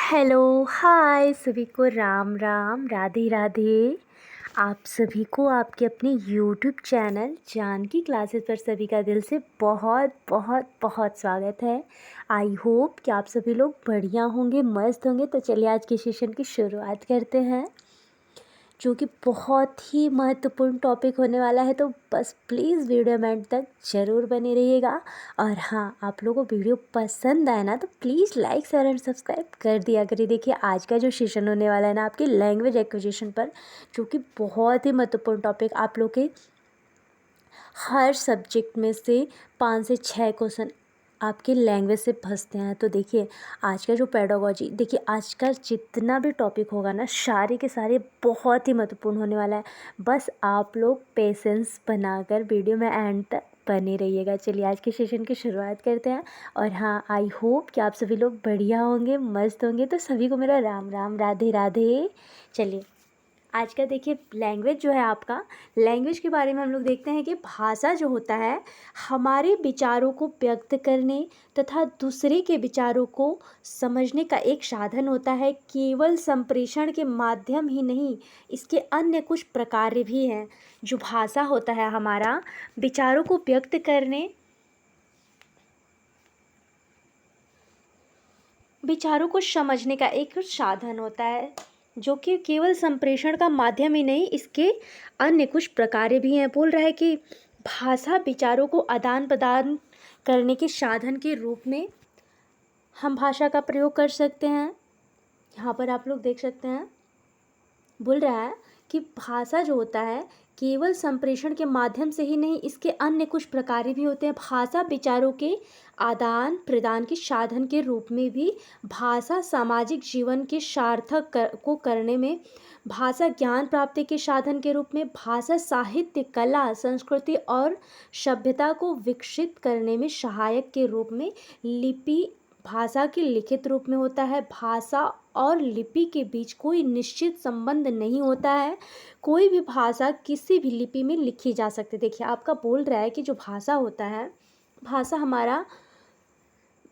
Hello, हाय सभी को राम राम, राधे राधे। आप सभी को आपके अपने यूट्यूब चैनल जानकी क्लासेस पर सभी का दिल से बहुत बहुत बहुत स्वागत है। आई होप कि आप सभी लोग बढ़िया होंगे, मस्त होंगे। तो चलिए आज के सेशन की शुरुआत करते हैं, जो कि बहुत ही महत्वपूर्ण टॉपिक होने वाला है। तो बस प्लीज़ वीडियो में एंड तक ज़रूर बने रहिएगा। और हाँ, आप लोगों को वीडियो पसंद आए ना तो please like share and subscribe कर दिया करिए। देखिए आज का जो सेशन होने वाला है ना आपके लैंग्वेज एक्विजिशन पर, जो कि बहुत ही महत्वपूर्ण टॉपिक, आप लोग के हर सब्जेक्ट में से 5 से 6 क्वेश्चन आपके लैंग्वेज से फंसते हैं। तो देखिए आज का जो पेडागोजी, देखिए आज का जितना भी टॉपिक होगा ना सारे के सारे बहुत ही महत्वपूर्ण होने वाला है। बस आप लोग पेशेंस बनाकर वीडियो में एंड तक बने रहिएगा। चलिए आज के सेशन की शुरुआत करते हैं। और हाँ, आई होप कि आप सभी लोग बढ़िया होंगे, मस्त होंगे। तो सभी को मेरा राम राम, राधे राधे। चलिए आज का देखिए लैंग्वेज जो है आपका, लैंग्वेज के बारे में हम लोग देखते हैं कि भाषा जो होता है हमारे विचारों को व्यक्त करने तथा दूसरे के विचारों को समझने का एक साधन होता है। केवल संप्रेषण के माध्यम ही नहीं, इसके अन्य कुछ प्रकार भी हैं। जो भाषा होता है हमारा विचारों को व्यक्त करने, विचारों को समझने का एक साधन होता है, जो कि केवल संप्रेषण का माध्यम ही नहीं, इसके अन्य कुछ प्रकार भी हैं। बोल रहा है कि भाषा विचारों को आदान प्रदान करने के साधन के रूप में हम भाषा का प्रयोग कर सकते हैं। यहाँ पर आप लोग देख सकते हैं, बोल रहा है कि भाषा जो होता है केवल संप्रेषण के माध्यम से ही नहीं, इसके अन्य कुछ प्रकार भी होते हैं। भाषा विचारों के आदान प्रदान के साधन के रूप में भी, भाषा सामाजिक जीवन के को करने में, भाषा ज्ञान प्राप्ति के साधन के रूप में, भाषा साहित्य कला संस्कृति और सभ्यता को विकसित करने में सहायक के रूप में, लिपि भाषा के लिखित रूप में होता है। भाषा और लिपि के बीच कोई निश्चित संबंध नहीं होता है। कोई भी भाषा किसी भी लिपि में लिखी जा सकती है। देखिए आपका बोल रहा है कि जो भाषा होता है, भाषा हमारा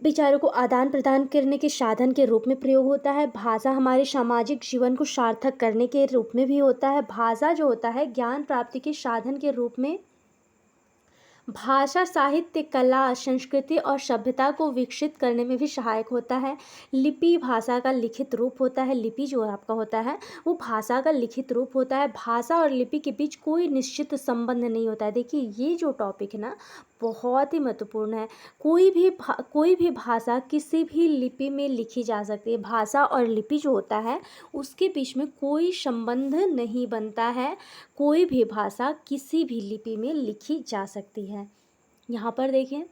विचारों को आदान प्रदान करने के साधन के रूप में प्रयोग होता है। भाषा हमारे सामाजिक जीवन को सार्थक करने के रूप में भी होता है। भाषा जो होता है ज्ञान प्राप्ति के साधन के रूप में, भाषा साहित्य कला संस्कृति और सभ्यता को विकसित करने में भी सहायक होता है। लिपि भाषा का लिखित रूप होता है। लिपि जो आपका होता है वो भाषा का लिखित रूप होता है। भाषा और लिपि के बीच कोई निश्चित संबंध नहीं होता है। देखिए ये जो टॉपिक है ना बहुत ही महत्वपूर्ण है। कोई भी भाषा किसी भी लिपि में लिखी जा सकती है। भाषा और लिपि जो होता है उसके बीच में कोई संबंध नहीं बनता है। कोई भी भाषा किसी भी लिपि में लिखी जा सकती है। यहाँ पर देखें,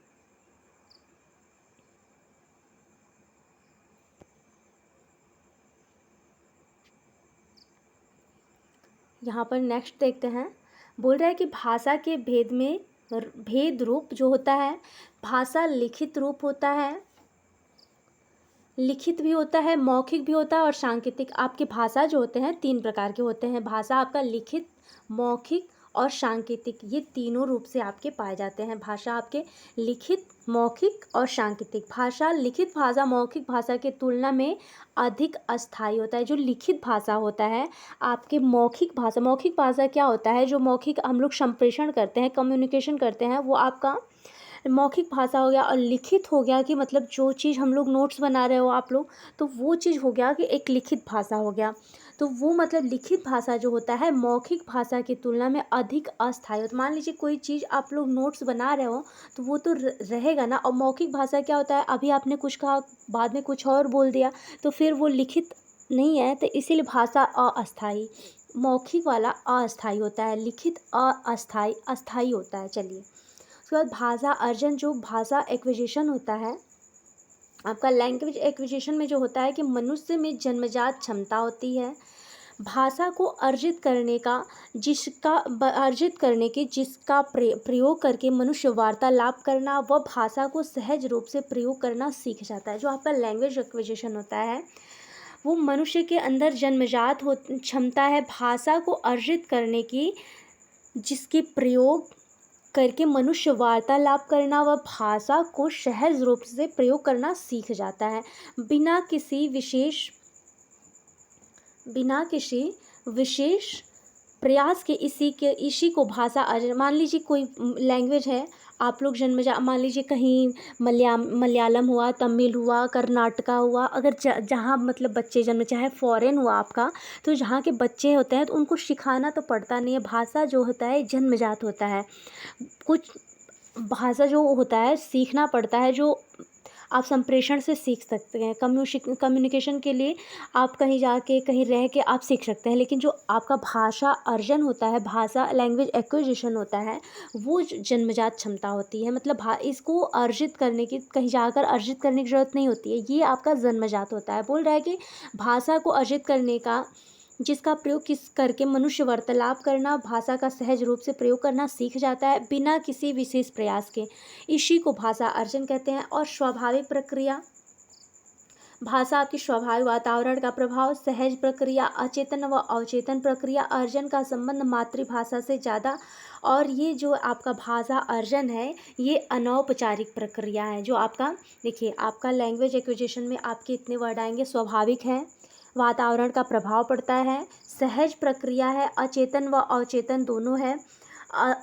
यहाँ पर नेक्स्ट देखते हैं। बोल रहा है कि भाषा के भेद रूप जो होता है, भाषा लिखित रूप होता है, लिखित भी होता है, मौखिक भी होता है और सांकेतिक। आपके भाषा जो होते हैं 3 प्रकार के होते हैं। भाषा आपका लिखित, मौखिक और सांकेतिक, ये तीनों रूप से आपके पाए जाते हैं। भाषा आपके लिखित, मौखिक और सांकेतिक। भाषा लिखित भाषा मौखिक भाषा की तुलना में अधिक अस्थायी होता है। जो लिखित भाषा होता है आपके, मौखिक भाषा क्या होता है, जो मौखिक हम लोग संप्रेषण करते हैं, कम्युनिकेशन करते हैं, वो आपका मौखिक भाषा हो गया। और लिखित हो गया कि मतलब जो चीज़ हम लोग नोट्स बना रहे हो आप लोग, तो वो चीज़ हो गया कि एक लिखित भाषा हो गया। तो वो मतलब लिखित भाषा जो होता है मौखिक भाषा की तुलना में अधिक अस्थायी होता है। मान लीजिए कोई चीज़ आप लोग नोट्स बना रहे हो तो वो तो रहेगा ना। और मौखिक भाषा क्या होता है, अभी आपने कुछ कहा बाद में कुछ और बोल दिया तो फिर वो लिखित नहीं है। तो इसीलिए भाषा अस्थायी, मौखिक वाला अस्थायी होता है, लिखित अस्थायी होता है। चलिए उसके बाद भाषा अर्जन, जो भाषा एक्विजिशन होता है आपका, लैंग्वेज एक्विजिशन में जो होता है कि मनुष्य में जन्मजात क्षमता होती है भाषा को अर्जित करने की, जिसका प्रयोग करके मनुष्य वार्तालाप करना व भाषा को सहज रूप से प्रयोग करना सीख जाता है। जो आपका लैंग्वेज एक्विजिशन होता है वो मनुष्य के अंदर जन्मजात क्षमता है भाषा को अर्जित करने की, जिसके प्रयोग करके मनुष्य वार्तालाप करना व भाषा को सहज रूप से प्रयोग करना सीख जाता है। बिना किसी विशेष बिना किसी विशेष प्रयास के इसी को भाषा मान लीजिए कोई लैंग्वेज है, आप लोग जन्मजा मान लीजिए कहीं मलयालम हुआ, तमिल हुआ, कर्नाटका हुआ, अगर जहाँ मतलब बच्चे जन्म, चाहे फॉरेन हुआ आपका, तो जहाँ के बच्चे होते हैं तो उनको सिखाना तो पड़ता नहीं है। भाषा जो होता है जन्मजात होता है। कुछ भाषा जो होता है सीखना पड़ता है, जो आप संप्रेषण से सीख सकते हैं। कम्युनिकेशन के लिए आप कहीं जाके कहीं रह के आप सीख सकते हैं, लेकिन जो आपका भाषा अर्जन होता है, भाषा लैंग्वेज एक्विजिशन होता है, वो जन्मजात क्षमता होती है। मतलब इसको अर्जित करने की, कहीं जाकर अर्जित करने की ज़रूरत नहीं होती है, ये आपका जन्मजात होता है। बोल रहा है कि भाषा को अर्जित करने का, जिसका प्रयोग किस करके मनुष्य वार्तालाप करना, भाषा का सहज रूप से प्रयोग करना सीख जाता है बिना किसी विशेष प्रयास के, इसी को भाषा अर्जन कहते हैं। और स्वाभाविक प्रक्रिया, भाषा आपकी स्वाभाविक वातावरण का प्रभाव, सहज प्रक्रिया, अचेतन व अवचेतन प्रक्रिया, अर्जन का संबंध मातृभाषा से ज़्यादा। और ये जो आपका भाषा अर्जन है ये अनौपचारिक प्रक्रिया है। जो आपका देखिए, आपका लैंग्वेज एक्विजिशन में आपके इतने वर्ड आएंगे, स्वाभाविक है, वातावरण का प्रभाव पड़ता है, सहज प्रक्रिया है, अचेतन व अवचेतन दोनों है,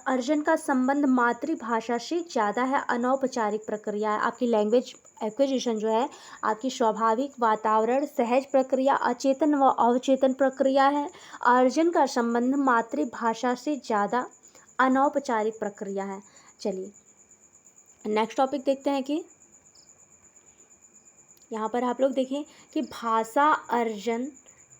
अर्जन का संबंध मातृभाषा से ज़्यादा है, अनौपचारिक प्रक्रिया है। आपकी लैंग्वेज एक्विजिशन जो है आपकी स्वाभाविक, वातावरण, सहज प्रक्रिया, अचेतन व अवचेतन प्रक्रिया है। अर्जन का संबंध मातृभाषा से ज़्यादा अनौपचारिक प्रक्रिया है। चलिए नेक्स्ट टॉपिक देखते हैं कि यहाँ पर आप लोग देखें कि भाषा अर्जन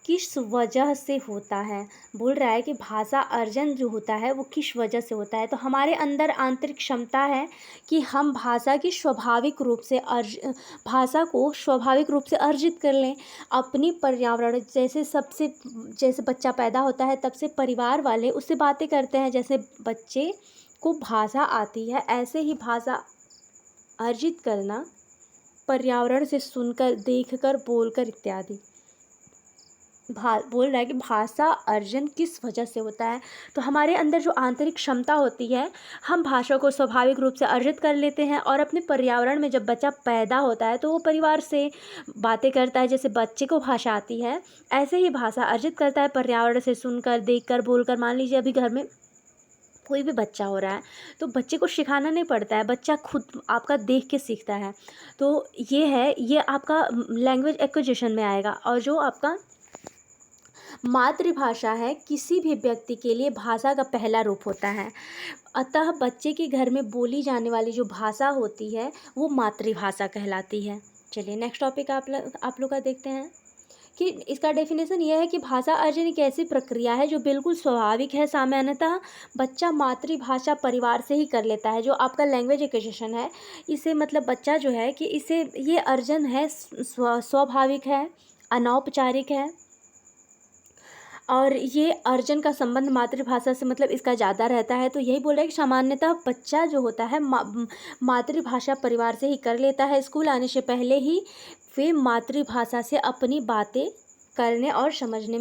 किस वजह से होता है। बोल रहा है कि भाषा अर्जन जो होता है वो किस वजह से होता है। तो हमारे अंदर आंतरिक क्षमता है कि हम भाषा की स्वाभाविक रूप से भाषा को स्वाभाविक रूप से अर्जित कर लें। अपनी पर्यावरण, जैसे बच्चा पैदा होता है तब से परिवार वाले उससे बातें करते हैं, जैसे बच्चे को भाषा आती है, ऐसे ही भाषा अर्जित करना पर्यावरण से सुनकर, देखकर, बोलकर इत्यादि। बोल रहा है कि भाषा अर्जन किस वजह से होता है। तो हमारे अंदर जो आंतरिक क्षमता होती है, हम भाषा को स्वाभाविक रूप से अर्जित कर लेते हैं। और अपने पर्यावरण में जब बच्चा पैदा होता है तो वो परिवार से बातें करता है, जैसे बच्चे को भाषा आती है ऐसे ही भाषा अर्जित करता है, पर्यावरण से सुनकर, देखकर, बोलकर। मान लीजिए अभी घर में कोई भी बच्चा हो रहा है तो बच्चे को सिखाना नहीं पड़ता है, बच्चा खुद आपका देख के सीखता है। तो ये आपका लैंग्वेज एक्विजिशन में आएगा। और जो आपका मातृभाषा है किसी भी व्यक्ति के लिए भाषा का पहला रूप होता है, अतः बच्चे के घर में बोली जाने वाली जो भाषा होती है वो मातृभाषा कहलाती है। चलिए नेक्स्ट टॉपिक आप लोग का देखते हैं कि इसका डेफिनेशन यह है कि भाषा अर्जन एक ऐसी प्रक्रिया है जो बिल्कुल स्वाभाविक है। सामान्यतः बच्चा मातृभाषा परिवार से ही कर लेता है। जो आपका लैंग्वेज एक्विजिशन है, इसे मतलब बच्चा जो है कि इसे ये अर्जन है स्वाभाविक है, अनौपचारिक है, और ये अर्जन का संबंध मातृभाषा से मतलब इसका ज़्यादा रहता है। तो यही बोल रहा है कि सामान्यतः बच्चा जो होता है मातृभाषा परिवार से ही कर लेता है। स्कूल आने से पहले ही वे मातृभाषा से अपनी बातें करने और समझने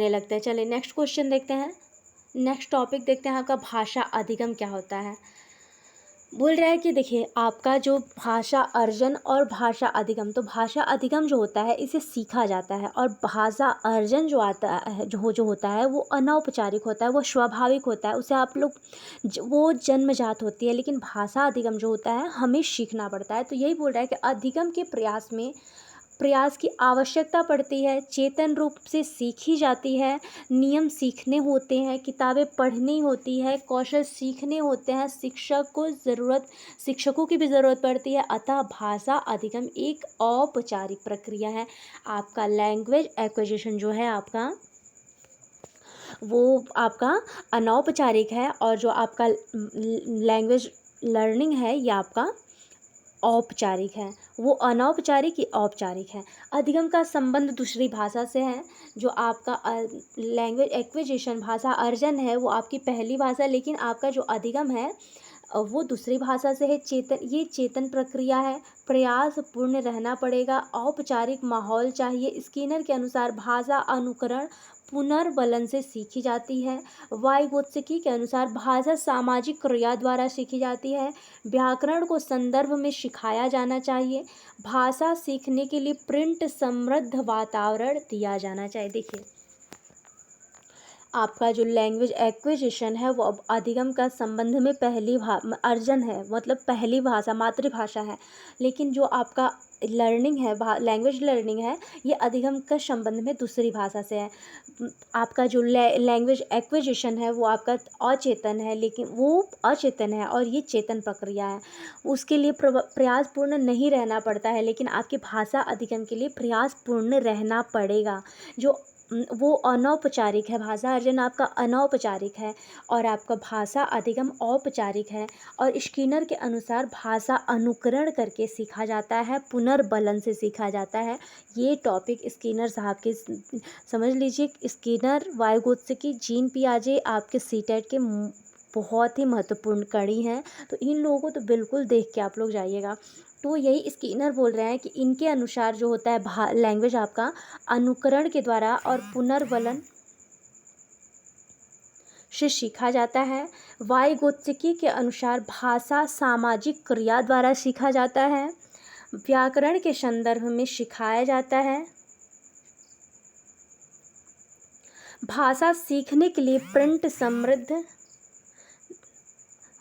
लगते हैं। चलिए नेक्स्ट क्वेश्चन देखते हैं, नेक्स्ट टॉपिक देखते हैं आपका भाषा अधिगम क्या होता है। बोल रहा है कि देखिए आपका जो भाषा अर्जन और भाषा अधिगम, तो भाषा अधिगम जो होता है इसे सीखा जाता है, और भाषा अर्जन जो आता है जो होता है वो अनौपचारिक होता है, वो स्वाभाविक होता है, उसे आप लोग वो जन्मजात होती है। लेकिन भाषा अधिगम जो होता है हमें सीखना पड़ता है। तो यही बोल रहा है कि अधिगम के प्रयास की आवश्यकता पड़ती है, चेतन रूप से सीखी जाती है, नियम सीखने होते हैं, किताबें पढ़नी होती है, कौशल सीखने होते हैं, शिक्षकों की भी ज़रूरत पड़ती है। अतः भाषा अधिगम एक औपचारिक प्रक्रिया है। आपका लैंग्वेज एक्विजिशन जो है आपका वो आपका अनौपचारिक है, और जो आपका लैंग्वेज लर्निंग है ये आपका औपचारिक है। वो अनौपचारिक, ये औपचारिक है। अधिगम का संबंध दूसरी भाषा से है। जो आपका लैंग्वेज एक्विजिशन भाषा अर्जन है वो आपकी पहली भाषा, लेकिन आपका जो अधिगम है वो दूसरी भाषा से है। ये चेतन प्रक्रिया है, प्रयासपूर्ण रहना पड़ेगा, औपचारिक माहौल चाहिए। स्किनर के अनुसार भाषा अनुकरण पुनर्बलन से सीखी जाती है। वाइगोत्स्की के अनुसार भाषा सामाजिक क्रिया द्वारा सीखी जाती है। व्याकरण को संदर्भ में सिखाया जाना चाहिए। भाषा सीखने के लिए प्रिंट समृद्ध वातावरण दिया जाना चाहिए। देखिए, आपका जो लैंग्वेज एक्विजिशन है वो अब अधिगम का संबंध में अर्जन है, मतलब पहली भाषा मातृभाषा है। लेकिन जो आपका लर्निंग है, लैंग्वेज लर्निंग है, ये अधिगम का संबंध में दूसरी भाषा से है। आपका जो लैंग्वेज एक्विजिशन है वो आपका अचेतन है, लेकिन वो अचेतन है और ये चेतन प्रक्रिया है। उसके लिए प्रयासपूर्ण नहीं रहना पड़ता है, लेकिन आपकी भाषा अधिगम के लिए प्रयासपूर्ण रहना पड़ेगा। जो वो अनौपचारिक है, भाषा अर्जन आपका अनौपचारिक है और आपका भाषा अधिगम औपचारिक है। और स्किनर के अनुसार भाषा अनुकरण करके सीखा जाता है, पुनर्बलन से सीखा जाता है। ये टॉपिक स्किनर साहब के समझ लीजिए। स्किनर, वाइगोत्स्की, जीन पियाजे आपके सीटेट के बहुत ही महत्वपूर्ण कड़ी हैं। तो इन लोगों को तो बिल्कुल देख के आप लोग जाइएगा। तो यही स्किनर बोल रहे हैं कि इनके अनुसार जो होता है लैंग्वेज आपका अनुकरण के द्वारा और पुनर्बलन से सीखा जाता है। वाइगोत्स्की के अनुसार भाषा सामाजिक क्रिया द्वारा सीखा जाता है। व्याकरण के संदर्भ में सिखाया जाता है। भाषा सीखने के लिए प्रिंट समृद्ध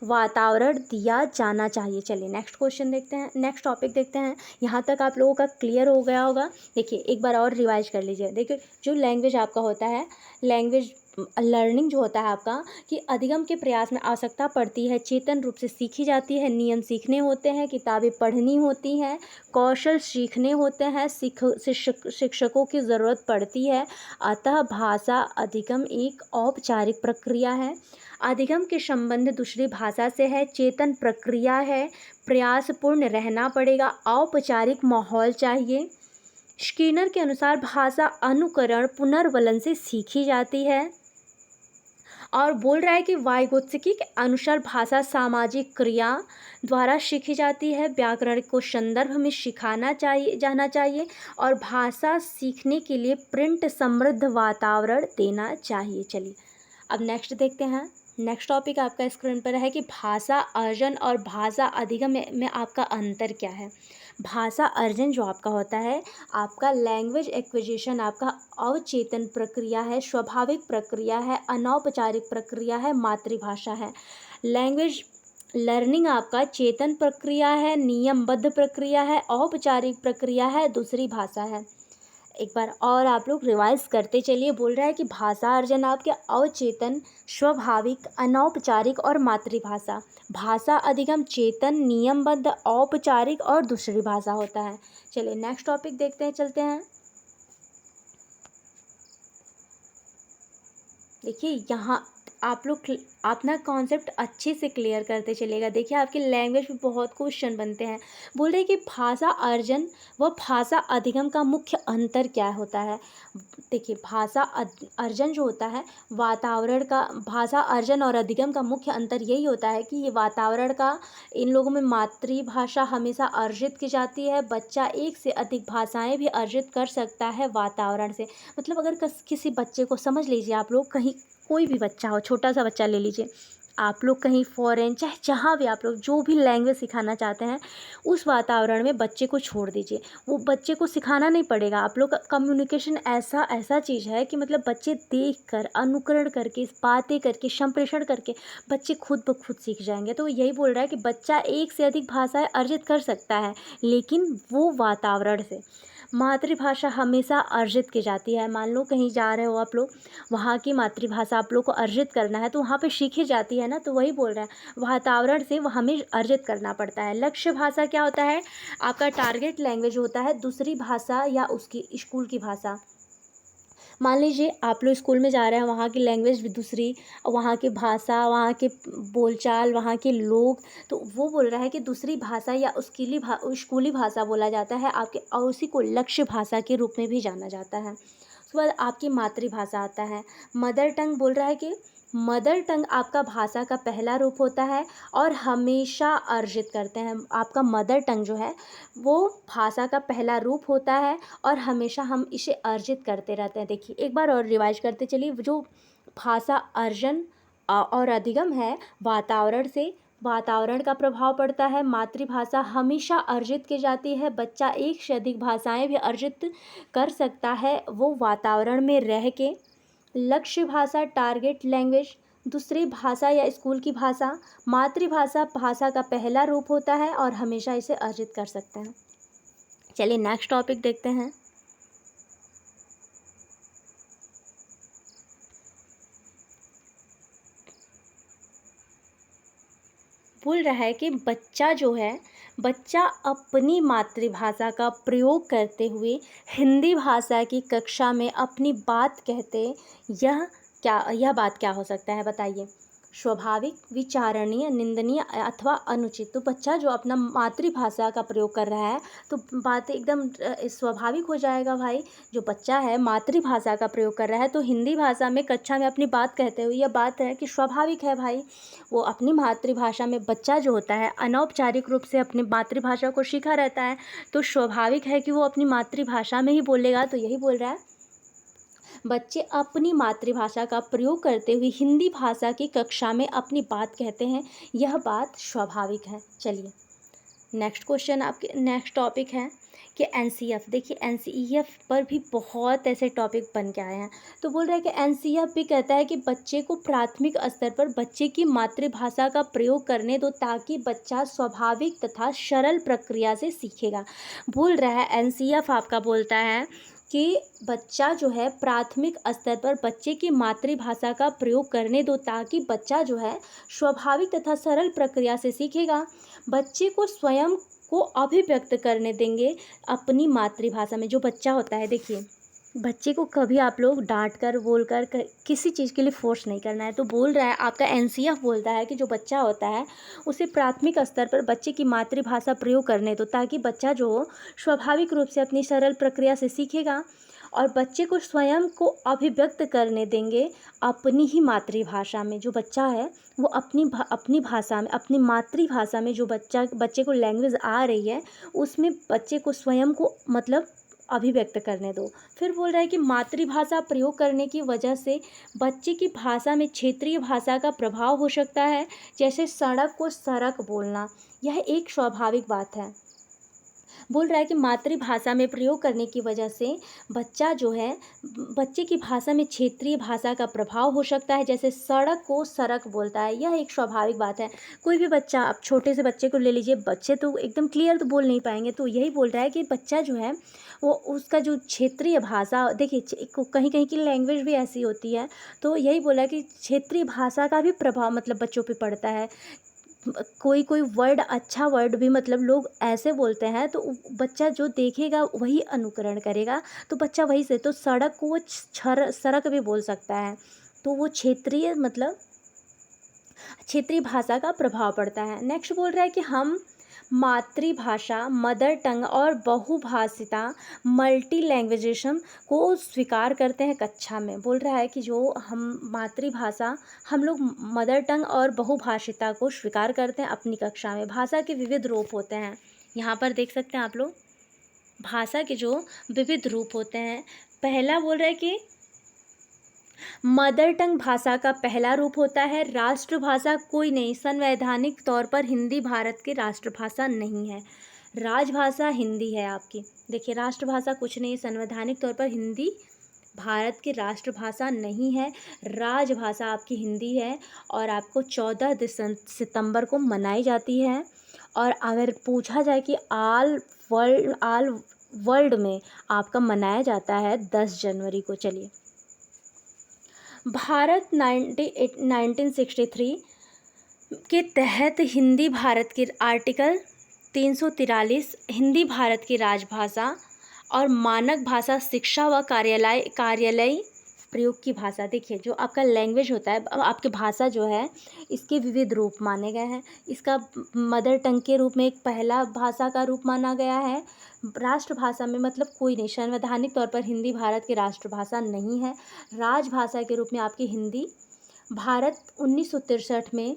वातावरण दिया जाना चाहिए। चलिए नेक्स्ट क्वेश्चन देखते हैं, नेक्स्ट टॉपिक देखते हैं। यहाँ तक आप लोगों का क्लियर हो गया होगा। देखिए एक बार और रिवाइज कर लीजिए। देखिए जो लैंग्वेज आपका होता है, लैंग्वेज लर्निंग जो होता है आपका, कि अधिगम के प्रयास में आवश्यकता पड़ती है, चेतन रूप से सीखी जाती है, नियम सीखने होते हैं, किताबें पढ़नी होती हैं, कौशल सीखने होते हैं, शिक्षकों की ज़रूरत पड़ती है। अतः भाषा अधिगम एक औपचारिक प्रक्रिया है। अधिगम के संबंध दूसरी भाषा से है, चेतन प्रक्रिया है, प्रयासपूर्ण रहना पड़ेगा, औपचारिक माहौल चाहिए। स्किनर के अनुसार भाषा अनुकरण पुनर्बलन से सीखी जाती है और बोल रहा है कि वाइगोत्स्की के अनुसार भाषा सामाजिक क्रिया द्वारा सीखी जाती है। व्याकरण को संदर्भ में सिखाना चाहिए जाना चाहिए और भाषा सीखने के लिए प्रिंट समृद्ध वातावरण देना चाहिए। चलिए अब नेक्स्ट देखते हैं। नेक्स्ट टॉपिक आपका स्क्रीन पर है कि भाषा अर्जन और भाषा अधिगम में आपका अंतर क्या है। भाषा अर्जन जो आपका होता है, आपका लैंग्वेज एक्विजिशन आपका अवचेतन प्रक्रिया है, स्वाभाविक प्रक्रिया है, अनौपचारिक प्रक्रिया है, मातृभाषा है। लैंग्वेज लर्निंग आपका चेतन प्रक्रिया है, नियमबद्ध प्रक्रिया है, औपचारिक प्रक्रिया है, दूसरी भाषा है। एक बार और आप लोग रिवाइज करते चलिए। बोल रहा है कि भाषा अर्जन आपके अवचेतन, स्वाभाविक, अनौपचारिक और मातृभाषा। भाषा अधिगम चेतन, नियमबद्ध, औपचारिक और दूसरी भाषा होता है। चलिए नेक्स्ट टॉपिक देखते हैं, चलते हैं। देखिए यहाँ आप लोग अपना कॉन्सेप्ट अच्छे से क्लियर करते चलेगा। देखिए आपके लैंग्वेज में बहुत क्वेश्चन बनते हैं। बोल रहे हैं कि भाषा अर्जन व भाषा अधिगम का मुख्य अंतर क्या होता है। देखिए भाषा अर्जन जो होता है, वातावरण का, भाषा अर्जन और अधिगम का मुख्य अंतर यही होता है कि ये वातावरण का, इन लोगों में मातृभाषा हमेशा अर्जित की जाती है। बच्चा एक से अधिक भाषाएं भी अर्जित कर सकता है वातावरण से। मतलब अगर किसी बच्चे को, समझ लीजिए आप लोग कहीं, कोई भी बच्चा हो, छोटा सा बच्चा ले लीजिए, आप लोग कहीं फॉरेन, चाहे जहाँ भी आप लोग जो भी लैंग्वेज सिखाना चाहते हैं, उस वातावरण में बच्चे को छोड़ दीजिए। वो बच्चे को सिखाना नहीं पड़ेगा। आप लोग का कम्युनिकेशन ऐसा चीज़ है कि मतलब बच्चे देख कर, अनुकरण करके, बातें करके, संप्रेषण करके बच्चे खुद ब खुद सीख जाएंगे। तो यही बोल रहा है कि बच्चा एक से अधिक भाषाएं अर्जित कर सकता है, लेकिन वो वातावरण से। मातृभाषा हमेशा अर्जित की जाती है। मान लो कहीं जा रहे हो आप लोग, वहाँ की मातृभाषा आप लोग को अर्जित करना है तो वहाँ पे सीखी जाती है ना। तो वही बोल रहा है, वातावरण से वो हमें अर्जित करना पड़ता है। लक्ष्य भाषा क्या होता है, आपका टारगेट लैंग्वेज होता है दूसरी भाषा या उसकी स्कूल की भाषा। मान लीजिए आप लोग स्कूल में जा रहे हैं, वहाँ की लैंग्वेज भी दूसरी, वहाँ की भाषा, वहाँ के बोलचाल, वहाँ के लोग, तो वो बोल रहा है कि दूसरी भाषा या स्कूली भाषा बोला जाता है आपके, और उसी को लक्ष्य भाषा के रूप में भी जाना जाता है। उसके बाद आपकी मातृभाषा आता है। मदर टंग बोल रहा है कि मदर टंग आपका भाषा का पहला रूप होता है और हमेशा अर्जित करते हैं। आपका मदर टंग जो है वो भाषा का पहला रूप होता है और हमेशा हम इसे अर्जित करते रहते हैं। देखिए एक बार और रिवाइज करते चलिए, जो भाषा अर्जन और अधिगम है वातावरण से, वातावरण का प्रभाव पड़ता है। मातृभाषा हमेशा अर्जित की जाती है। बच्चा एक से अधिक भाषाएं भी अर्जित कर सकता है वो वातावरण में रह के। लक्ष्य भाषा टारगेट लैंग्वेज, दूसरी भाषा या स्कूल की भाषा। मातृभाषा भाषा का पहला रूप होता है और हमेशा इसे अर्जित कर सकते हैं। चलिए नेक्स्ट टॉपिक देखते हैं। बोल रहा है कि बच्चा जो है, बच्चा अपनी मातृभाषा का प्रयोग करते हुए हिंदी भाषा की कक्षा में अपनी बात कहते, यह बात क्या हो सकता है बताइए। स्वाभाविक, विचारणीय, निंदनीय अथवा अनुचित। तो बच्चा जो अपना मातृभाषा का प्रयोग कर रहा है तो बात एकदम स्वाभाविक हो जाएगा भाई। जो बच्चा है मातृभाषा का प्रयोग कर रहा है तो हिंदी भाषा में कक्षा में अपनी बात कहते हुए यह बात है कि स्वाभाविक है भाई। वो अपनी मातृभाषा में, बच्चा जो होता है अनौपचारिक रूप से अपनी मातृभाषा को सीखा रहता है तो स्वाभाविक है कि वो अपनी मातृभाषा में ही बोलेगा। तो यही बोल रहा है, बच्चे अपनी मातृभाषा का प्रयोग करते हुए हिंदी भाषा की कक्षा में अपनी बात कहते हैं, यह बात स्वाभाविक है। चलिए नेक्स्ट क्वेश्चन, आपके नेक्स्ट टॉपिक है कि एनसीएफ। देखिए एनसीईएफ पर भी बहुत ऐसे टॉपिक बन के आए हैं। तो बोल रहा है कि एनसीएफ भी कहता है कि बच्चे को प्राथमिक स्तर पर बच्चे की मातृभाषा का प्रयोग करने दो ताकि बच्चा स्वाभाविक तथा सरल प्रक्रिया से सीखेगा। बोल रहा है एनसीएफ आपका बोलता है कि बच्चा जो है प्राथमिक स्तर पर बच्चे की मातृभाषा का प्रयोग करने दो ताकि बच्चा जो है स्वाभाविक तथा सरल प्रक्रिया से सीखेगा। बच्चे को स्वयं को अभिव्यक्त करने देंगे अपनी मातृभाषा में। जो बच्चा होता है, देखिए बच्चे को कभी आप लोग डांट कर बोल कर किसी चीज़ के लिए फोर्स नहीं करना है। तो बोल रहा है आपका एनसीएफ बोलता है कि जो बच्चा होता है उसे प्राथमिक स्तर पर बच्चे की मातृभाषा प्रयोग करने दो ताकि बच्चा जो स्वाभाविक रूप से अपनी सरल प्रक्रिया से सीखेगा और बच्चे को स्वयं को अभिव्यक्त करने देंगे अपनी ही मातृभाषा में। जो बच्चा है वो अपनी भाषा में, अपनी मातृभाषा में जो बच्चे को लैंग्वेज आ रही है उसमें बच्चे को स्वयं को मतलब अभिव्यक्त करने दो। फिर बोल रहा है कि मातृभाषा प्रयोग करने की वजह से बच्चे की भाषा में क्षेत्रीय भाषा का प्रभाव हो सकता है, जैसे सड़क को सरक बोलना, यह एक स्वाभाविक बात है। बोल रहा है कि मातृभाषा में प्रयोग करने की वजह से बच्चा जो है, बच्चे की भाषा में क्षेत्रीय भाषा का प्रभाव हो सकता है, जैसे सड़क को सरक बोलता है, यह एक स्वाभाविक बात है। कोई भी बच्चा, आप छोटे से बच्चे को ले लीजिए, बच्चे तो एकदम क्लियर तो बोल नहीं पाएंगे, तो यही बोल रहा है कि बच्चा जो है वो उसका जो क्षेत्रीय भाषा, देखिए कहीं कहीं की लैंग्वेज भी ऐसी होती है, तो यही बोला है कि क्षेत्रीय भाषा का भी प्रभाव मतलब बच्चों पे पड़ता है। कोई कोई वर्ड, अच्छा वर्ड भी मतलब लोग ऐसे बोलते हैं तो बच्चा जो देखेगा वही अनुकरण करेगा, तो बच्चा वही से, तो सड़क को वो सरक भी बोल सकता है। तो वो क्षेत्रीय मतलब क्षेत्रीय भाषा का प्रभाव पड़ता है। नेक्स्ट बोल रहा है कि हम मातृभाषा, मदर टंग और बहुभाषिता, मल्टी लैंग्वेजेशन को स्वीकार करते हैं कक्षा में। बोल रहा है कि जो हम मातृभाषा, हम लोग मदर टंग और बहुभाषिता को स्वीकार करते हैं अपनी कक्षा में। भाषा के विविध रूप होते हैं, यहाँ पर देख सकते हैं आप लोग भाषा के जो विविध रूप होते हैं। पहला बोल रहा है कि मदर टंग भाषा का पहला रूप होता है राष्ट्रभाषा। कोई नहीं, संवैधानिक तौर पर हिंदी भारत की राष्ट्रभाषा नहीं है, राजभाषा हिंदी है आपकी। देखिए राष्ट्रभाषा कुछ नहीं, संवैधानिक तौर पर हिंदी भारत की राष्ट्रभाषा नहीं है, राजभाषा आपकी हिंदी है और आपको 14 सितंबर को मनाई जाती है। और अगर पूछा जाए कि आल वर्ल्ड में आपका मनाया जाता है 10 जनवरी को। चलिए भारत 1963 के तहत हिंदी भारत की आर्टिकल 343 हिंदी भारत की राजभाषा और मानक भाषा, शिक्षा व कार्यालय प्रयोग की भाषा। देखिए जो आपका लैंग्वेज होता है, आपकी भाषा जो है, इसके विविध रूप माने गए हैं। इसका मदर टंग के रूप में एक पहला भाषा का रूप माना गया है। राष्ट्रभाषा में मतलब कोई नहीं, संवैधानिक तौर पर हिंदी भारत की राष्ट्रभाषा नहीं है। राजभाषा के रूप में आपकी हिंदी भारत 1963 में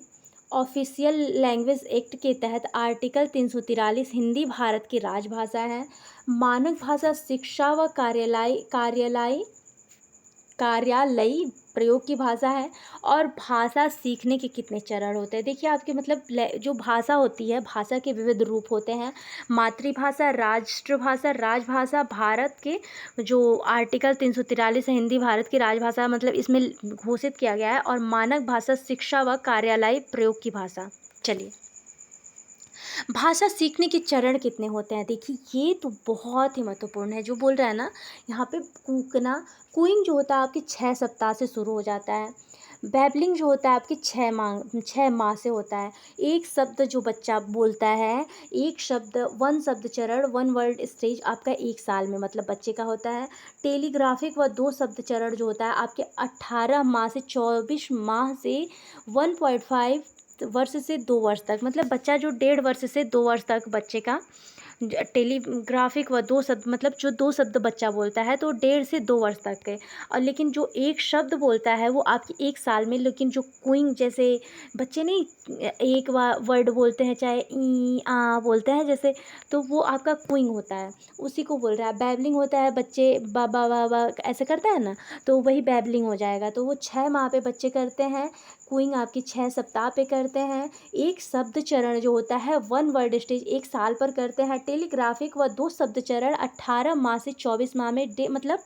ऑफिशियल लैंग्वेज एक्ट के तहत आर्टिकल 343 हिंदी भारत की राजभाषा है। मानक भाषा शिक्षा व कार्यालयी प्रयोग की भाषा है। और भाषा सीखने के कितने चरण होते हैं, देखिए आपके मतलब जो भाषा होती है, भाषा के विविध रूप होते हैं। मातृभाषा, राष्ट्रभाषा, राजभाषा। भारत के जो आर्टिकल 343 है, हिंदी भारत की राजभाषा मतलब इसमें घोषित किया गया है। और मानक भाषा शिक्षा व कार्यालयी प्रयोग की भाषा। चलिए, भाषा सीखने के चरण कितने होते हैं, देखिए ये तो बहुत ही महत्वपूर्ण है। जो बोल रहा है ना यहाँ पे, कूइंग जो होता है आपके 6 सप्ताह से शुरू हो जाता है। बैबलिंग जो होता है आपके 6 माह से होता है। एक शब्द जो बच्चा बोलता है, एक शब्द, वन शब्द चरण, वन वर्ड स्टेज आपका 1 साल में मतलब बच्चे का होता है। टेलीग्राफिक व 2 शब्द चरण जो होता है आपके 18 माह से 24 माह से 1.5 वर्ष से 2 वर्ष तक, मतलब बच्चा जो 1.5 वर्ष से 2 वर्ष तक बच्चे का टेलीग्राफिक व 2 शब्द मतलब जो 2 शब्द बच्चा बोलता है तो 1.5 से 2 वर्ष तक के। और लेकिन जो एक शब्द बोलता है वो आपके 1 साल में। लेकिन जो क्विंग जैसे बच्चे नहीं एक वर्ड बोलते हैं, चाहे ई आ बोलते हैं जैसे, तो वो आपका क्विंग होता है, उसी को बोल रहा है। बैबलिंग होता है, बच्चे बाबा बाबा ऐसे करता है ना, तो वही बैबलिंग हो जाएगा। तो वो 6 माह पे बच्चे करते हैं। क्विंग आपकी 6 सप्ताह पे करते हैं। एक शब्द चरण जो होता है, वन वर्ड स्टेज 1 साल पर करते हैं। टेलीग्राफिक व 2 शब्द चरण 18 माह से 24 माह में मतलब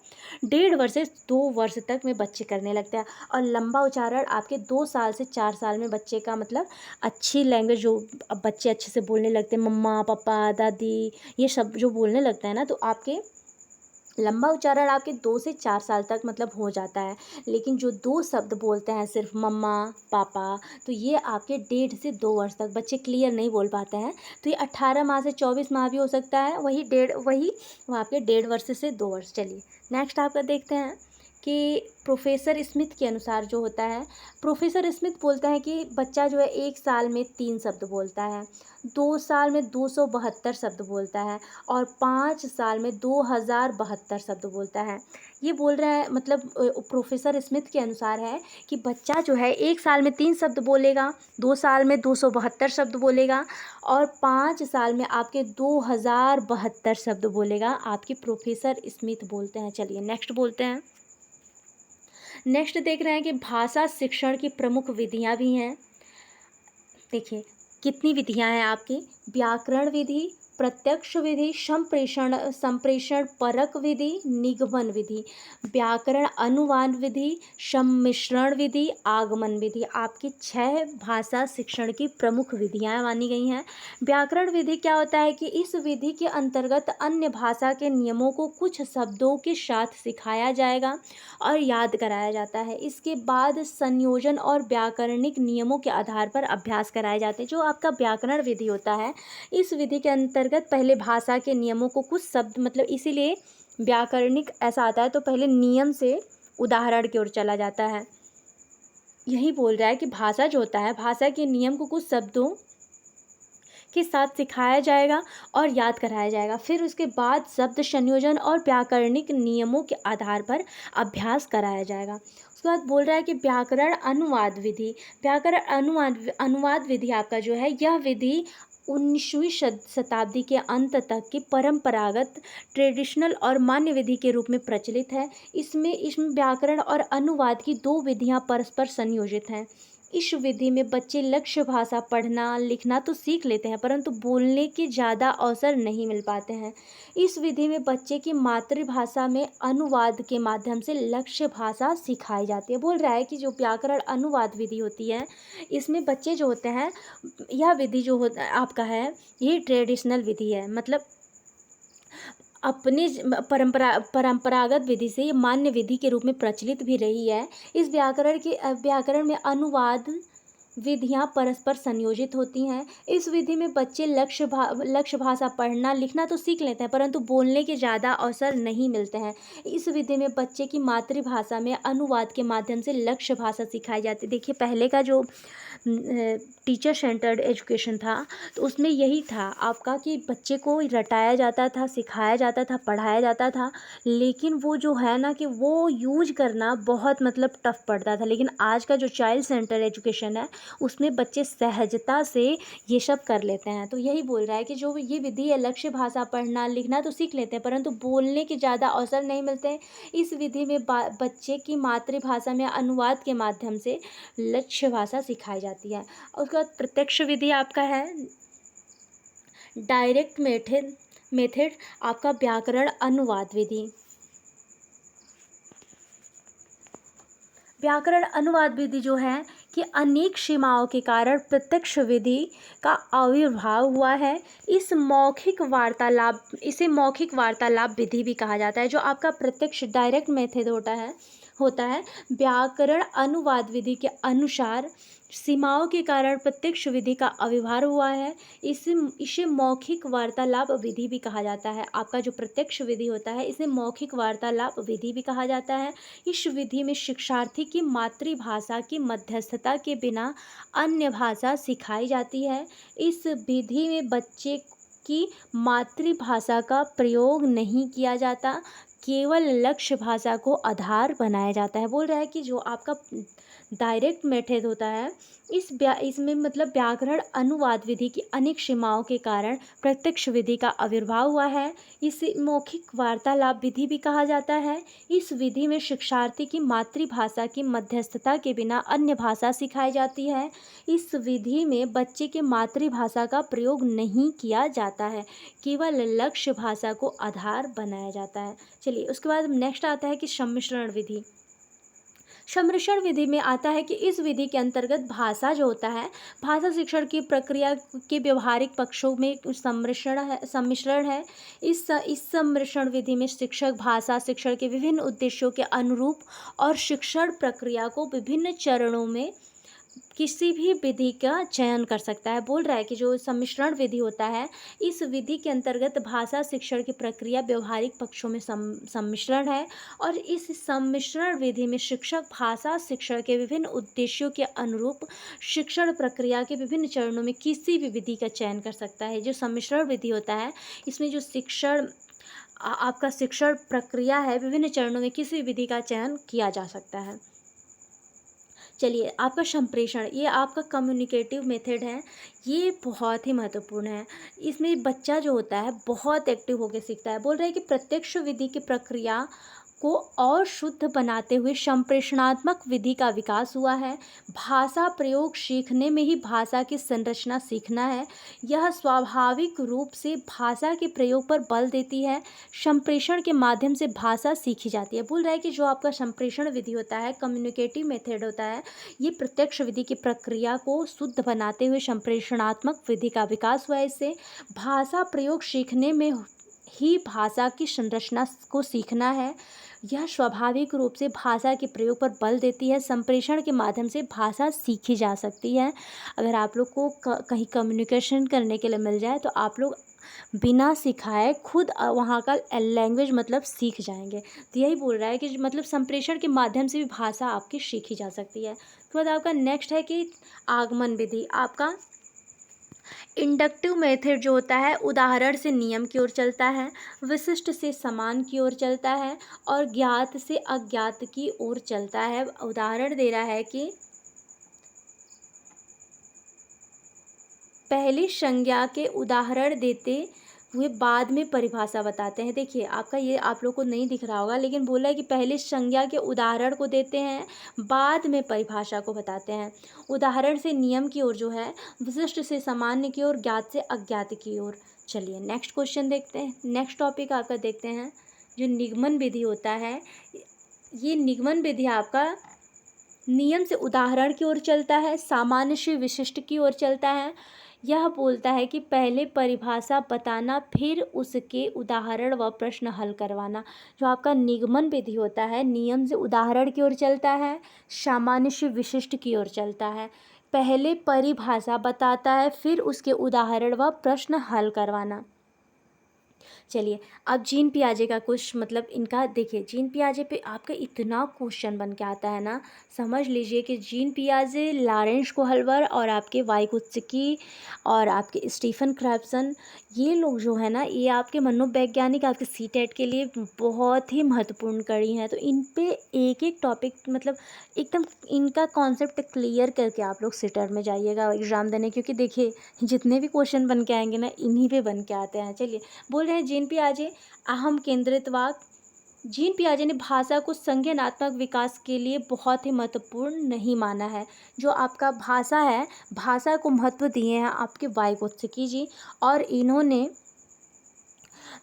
1.5 वर्ष से 2 वर्ष तक में बच्चे करने लगते हैं। और लंबा उच्चारण आपके 2 साल से 4 साल में बच्चे का मतलब अच्छी लैंग्वेज जो अब बच्चे अच्छे से बोलने लगते हैं, मम्मा पापा दादी ये सब जो बोलने लगता है ना, तो आपके लंबा उच्चारण आपके 2 से 4 साल तक मतलब हो जाता है। लेकिन जो 2 शब्द बोलते हैं सिर्फ मम्मा पापा, तो ये आपके 1.5 से 2 वर्ष तक बच्चे क्लियर नहीं बोल पाते हैं। तो ये 18 माह से 24 माह भी हो सकता है, वही वो आपके 1.5 वर्ष से 2 वर्ष। चलिए नेक्स्ट आपका देखते हैं कि प्रोफेसर स्मिथ के अनुसार जो होता है, प्रोफेसर स्मिथ बोलते हैं कि बच्चा जो है 1 साल में 3 शब्द बोलता है, 2 साल में 272 शब्द बोलता है, और 5 साल में 2072 शब्द बोलता है। ये बोल रहा है मतलब प्रोफेसर स्मिथ के अनुसार है कि बच्चा जो है 1 साल में 3 शब्द बोलेगा, 2 साल में 272 शब्द बोलेगा, और 5 साल में आपके 2072 शब्द बोलेगा, आपके प्रोफेसर स्मिथ बोलते हैं। चलिए नेक्स्ट बोलते हैं। नेक्स्ट देख रहे हैं कि भाषा शिक्षण की प्रमुख विधियां भी हैं। देखिए कितनी विधियां हैं आपकी, व्याकरण विधि, प्रत्यक्ष विधि, संप्रेषण परक विधि, निगमन विधि। व्याकरण अनुवाद विधि, सम्मिश्रण विधि, आगमन विधि आपकी 6 भाषा शिक्षण की प्रमुख विधियां मानी गई हैं। व्याकरण विधि क्या होता है कि इस विधि के अंतर्गत अन्य भाषा के नियमों को कुछ शब्दों के साथ सिखाया जाएगा और याद कराया जाता है। इसके बाद संयोजन और व्याकरणिक नियमों के आधार पर अभ्यास कराए जाते हैं। जो आपका व्याकरण विधि होता है, इस विधि के अंतर्गत पहले भाषा के नियमों को कुछ शब्द मतलब इसीलिए व्याकरणिक ऐसा आता है, तो पहले नियम से उदाहरण की ओर चला जाता है। यही बोल रहा है कि भाषा जो होता है, भाषा के नियम को कुछ शब्दों के साथ सिखाया जाएगा और याद कराया जाएगा। फिर उसके बाद शब्द संयोजन और व्याकरणिक नियमों के आधार पर अभ्यास कराया जाएगा। उसके बाद बोल रहा है कि व्याकरण अनुवाद विधि। व्याकरण अनुवाद विधि आपका जो है, यह विधि 19वीं शताब्दी के अंत तक की परंपरागत ट्रेडिशनल और मान्य विधि के रूप में प्रचलित है। इसमें व्याकरण और अनुवाद की 2 विधियां परस्पर संयोजित हैं। इस विधि में बच्चे लक्ष्य भाषा पढ़ना लिखना तो सीख लेते हैं, परंतु बोलने के ज़्यादा अवसर नहीं मिल पाते हैं। इस विधि में बच्चे की मातृभाषा में अनुवाद के माध्यम से लक्ष्य भाषा सिखाई जाती है। बोल रहा है कि जो व्याकरण अनुवाद विधि होती है, इसमें बच्चे जो होते हैं, यह विधि जो होता आपका है, ये ट्रेडिशनल विधि है, मतलब अपने परंपरागत विधि से ये मान्य विधि के रूप में प्रचलित भी रही है। इस व्याकरण में अनुवाद विधियां परस्पर संयोजित होती हैं। इस विधि में बच्चे लक्ष्य भाषा पढ़ना लिखना तो सीख लेते हैं, परंतु बोलने के ज़्यादा अवसर नहीं मिलते हैं। इस विधि में बच्चे की मातृभाषा में अनुवाद के माध्यम से लक्ष्य भाषा सिखाई जाती है। देखिए पहले का जो टीचर सेंटर्ड एजुकेशन था, तो उसमें यही था आपका कि बच्चे को रटाया जाता था, सिखाया जाता था, पढ़ाया जाता था, लेकिन वो जो है ना कि वो यूज करना बहुत मतलब टफ पड़ता था। लेकिन आज का जो चाइल्ड सेंटर एजुकेशन है उसमें बच्चे सहजता से ये सब कर लेते हैं। तो यही बोल रहा है कि जो ये विधि है, लक्ष्य भाषा पढ़ना लिखना तो सीख लेते हैं, परंतु बोलने के ज़्यादा अवसर नहीं मिलते हैं। इस विधि में बच्चे की मातृभाषा में अनुवाद के माध्यम से लक्ष्य भाषा सिखाई जाती है। और उसके बाद प्रत्यक्ष विधि आपका है डायरेक्ट मेथड आपका व्याकरण अनुवाद विधि। व्याकरण अनुवाद विधि जो है कि अनेक सीमाओं के कारण प्रत्यक्ष विधि का आविर्भाव हुआ है। इसे मौखिक वार्तालाप विधि भी कहा जाता है। जो आपका प्रत्यक्ष डायरेक्ट मेथड होता है व्याकरण अनुवाद विधि के अनुसार सीमाओं के कारण प्रत्यक्ष विधि का आविर्भाव हुआ है। इसे मौखिक वार्तालाप विधि भी कहा जाता है। आपका जो प्रत्यक्ष विधि होता है इसे मौखिक वार्तालाप विधि भी कहा जाता है। इस विधि में शिक्षार्थी की मातृभाषा की मध्यस्थता के बिना अन्य भाषा सिखाई जाती है। इस विधि में बच्चे की मातृभाषा का प्रयोग नहीं किया जाता, केवल लक्ष्य भाषा को आधार बनाया जाता है। बोल रहा है कि जो आपका डायरेक्ट मेथड होता है इसमें मतलब व्याकरण अनुवाद विधि की अनेक सीमाओं के कारण प्रत्यक्ष विधि का आविर्भाव हुआ है। इसे मौखिक वार्तालाप विधि भी कहा जाता है। इस विधि में शिक्षार्थी की मातृभाषा की मध्यस्थता के बिना अन्य भाषा सिखाई जाती है। इस विधि में बच्चे के मातृभाषा का प्रयोग नहीं किया जाता है, केवल लक्ष्य भाषा को आधार बनाया जाता है। चलिए उसके बाद नेक्स्ट आता है कि सम्मिश्रण विधि। सम्मिश्रण विधि में आता है कि इस विधि के अंतर्गत भाषा जो होता है, भाषा शिक्षण की प्रक्रिया के व्यवहारिक पक्षों में सम्मिश्रण है। इस सम्मिश्रण विधि में शिक्षक भाषा शिक्षण के विभिन्न उद्देश्यों के अनुरूप और शिक्षण प्रक्रिया को विभिन्न चरणों में किसी भी विधि का चयन कर सकता है। बोल रहा है कि जो सम्मिश्रण विधि होता है इस विधि के अंतर्गत भाषा शिक्षण की प्रक्रिया व्यवहारिक पक्षों में सम्मिश्रण है, और इस सम्मिश्रण विधि में शिक्षक भाषा शिक्षण के विभिन्न उद्देश्यों के अनुरूप शिक्षण प्रक्रिया के विभिन्न चरणों में किसी भी विधि का चयन कर सकता है। जो सम्मिश्रण विधि होता है इसमें जो आपका शिक्षण प्रक्रिया है विभिन्न चरणों में किसी भी विधि का चयन किया जा सकता है। चलिए आपका संप्रेषण, ये आपका कम्युनिकेटिव मेथड है, ये बहुत ही महत्वपूर्ण है। इसमें बच्चा जो होता है बहुत एक्टिव होकर सीखता है। बोल रहे हैं कि प्रत्यक्ष विधि की प्रक्रिया को और शुद्ध बनाते हुए संप्रेषणात्मक विधि का विकास हुआ है। भाषा प्रयोग सीखने में ही भाषा की संरचना सीखना है। यह स्वाभाविक रूप से भाषा के प्रयोग पर बल देती है। संप्रेषण के माध्यम से भाषा सीखी जाती है। बोल रहा है कि जो आपका संप्रेषण विधि होता है, कम्युनिकेटिव मेथड होता है, ये प्रत्यक्ष विधि की प्रक्रिया को शुद्ध बनाते हुए संप्रेषणात्मक विधि का विकास हुआ है। इससे भाषा प्रयोग सीखने में ही भाषा की संरचना को सीखना है। यह स्वाभाविक रूप से भाषा के प्रयोग पर बल देती है। संप्रेषण के माध्यम से भाषा सीखी जा सकती है। अगर आप लोग को कहीं कम्युनिकेशन करने के लिए मिल जाए तो आप लोग बिना सिखाए खुद वहाँ का लैंग्वेज मतलब सीख जाएंगे। तो यही बोल रहा है कि मतलब संप्रेषण के माध्यम से भी भाषा आपकी सीखी जा सकती है। तो बाद आपका नेक्स्ट है कि आगमन विधि। आपका इंडक्टिव मेथड जो होता है उदाहरण से नियम की ओर चलता है, विशिष्ट से समान की ओर चलता है और ज्ञात से अज्ञात की ओर चलता है। उदाहरण दे रहा है कि पहली संज्ञा के उदाहरण देते हुए बाद में परिभाषा बताते हैं। देखिए आपका ये आप लोग को नहीं दिख रहा होगा, लेकिन बोला है कि पहले संज्ञा के उदाहरण को देते हैं, बाद में परिभाषा को बताते हैं। उदाहरण से नियम की ओर जो है, विशिष्ट से सामान्य की ओर, ज्ञात से अज्ञात की ओर। चलिए नेक्स्ट क्वेश्चन देखते हैं। नेक्स्ट टॉपिक आपका देखते हैं जो निगमन विधि होता है। ये निगमन विधि आपका नियम से उदाहरण की ओर चलता है, सामान्य से विशिष्ट की ओर चलता है। यह बोलता है कि पहले परिभाषा बताना फिर उसके उदाहरण व प्रश्न हल करवाना। जो आपका निगमन विधि होता है नियम से उदाहरण की ओर चलता है, सामान्य से विशिष्ट की ओर चलता है। पहले परिभाषा बताता है फिर उसके उदाहरण व प्रश्न हल करवाना। चलिए, अब जीन पियाजे का कुछ मतलब इनका देखिए, जीन पियाजे पे आपका इतना क्वेश्चन बन के आता है ना, समझ लीजिए कि जीन पियाजे, लॉरेंस कोहलवर और आपके वाइगोत्स्की और आपके स्टीफन क्रैप्सन, ये लोग जो है ना, ये आपके मनोवैज्ञानिक आपके सीटेट के लिए बहुत ही महत्वपूर्ण कड़ी हैं। तो इन पे एक एक टॉपिक मतलब एकदम इनका कॉन्सेप्ट क्लियर करके आप लोग सीटेट में जाइएगा एग्ज़ाम देने, क्योंकि देखिए जितने भी क्वेश्चन बन के आएंगे ना, इन्हीं पे बन के आते हैं। चलिए, बोल रहे हैं जीन पियाजे अहम केंद्रितवाद। जीन पियाजे ने भाषा को संज्ञानात्मक विकास के लिए बहुत ही महत्वपूर्ण नहीं माना है। जो आपका भाषा है, भाषा को महत्व दिए हैं आपके वाइगोत्स्की जी, और इन्होंने